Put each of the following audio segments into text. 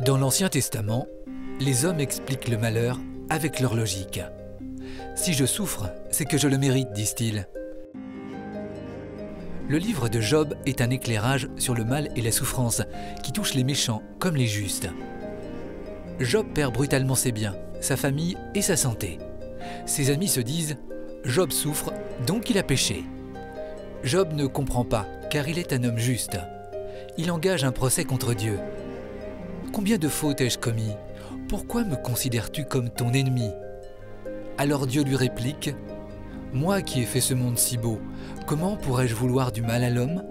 Dans l'Ancien Testament, les hommes expliquent le malheur avec leur logique. Si je souffre, c'est que je le mérite, disent-ils. Le livre de Job est un éclairage sur le mal et la souffrance qui touchent les méchants comme les justes. Job perd brutalement ses biens, sa famille et sa santé. Ses amis se disent « Job souffre, donc il a péché ». Job ne comprend pas, car il est un homme juste. Il engage un procès contre Dieu. « Combien de fautes ai-je commis? Pourquoi me considères-tu comme ton ennemi ?» Alors Dieu lui réplique « Moi qui ai fait ce monde si beau, comment pourrais-je vouloir du mal à l'homme ?»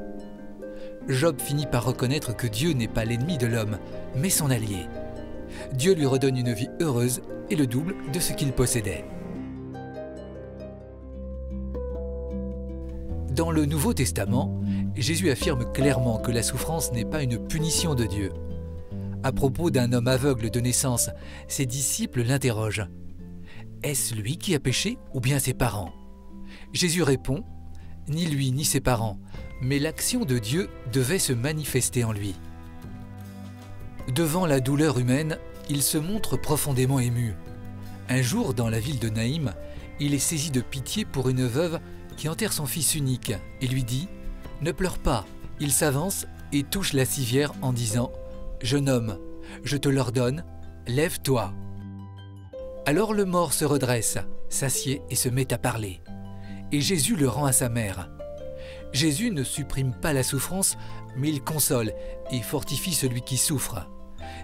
Job finit par reconnaître que Dieu n'est pas l'ennemi de l'homme, mais son allié. Dieu lui redonne une vie heureuse et le double de ce qu'il possédait. Dans le Nouveau Testament, Jésus affirme clairement que la souffrance n'est pas une punition de Dieu. À propos d'un homme aveugle de naissance, ses disciples l'interrogent. Est-ce lui qui a péché ou bien ses parents? Jésus répond, ni lui ni ses parents, mais l'action de Dieu devait se manifester en lui. Devant la douleur humaine, il se montre profondément ému. Un jour, dans la ville de Naïm, il est saisi de pitié pour une veuve qui enterre son fils unique et lui dit « Ne pleure pas ». Il s'avance et touche la civière en disant « Jeune homme, je te l'ordonne, lève-toi ». Alors le mort se redresse, s'assied et se met à parler. Et Jésus le rend à sa mère. Jésus ne supprime pas la souffrance, mais il console et fortifie celui qui souffre.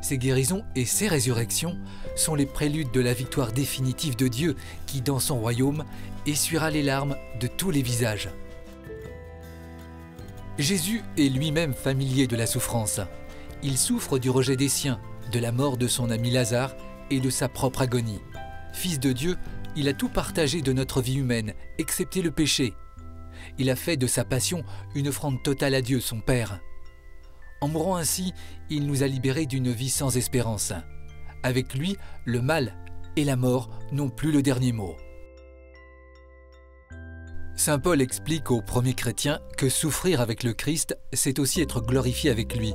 Ses guérisons et ses résurrections sont les préludes de la victoire définitive de Dieu qui, dans son royaume, essuiera les larmes de tous les visages. Jésus est lui-même familier de la souffrance. Il souffre du rejet des siens, de la mort de son ami Lazare et de sa propre agonie. Fils de Dieu, il a tout partagé de notre vie humaine, excepté le péché. Il a fait de sa passion une offrande totale à Dieu, son Père. En mourant ainsi, il nous a libérés d'une vie sans espérance. Avec lui, le mal et la mort n'ont plus le dernier mot. Saint Paul explique aux premiers chrétiens que souffrir avec le Christ, c'est aussi être glorifié avec lui.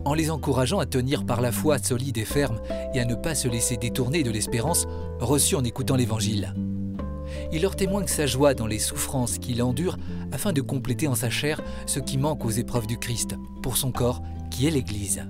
En les encourageant à tenir par la foi solide et ferme et à ne pas se laisser détourner de l'espérance reçue en écoutant l'Évangile. Il leur témoigne sa joie dans les souffrances qu'il endure afin de compléter en sa chair ce qui manque aux épreuves du Christ pour son corps qui est l'Église.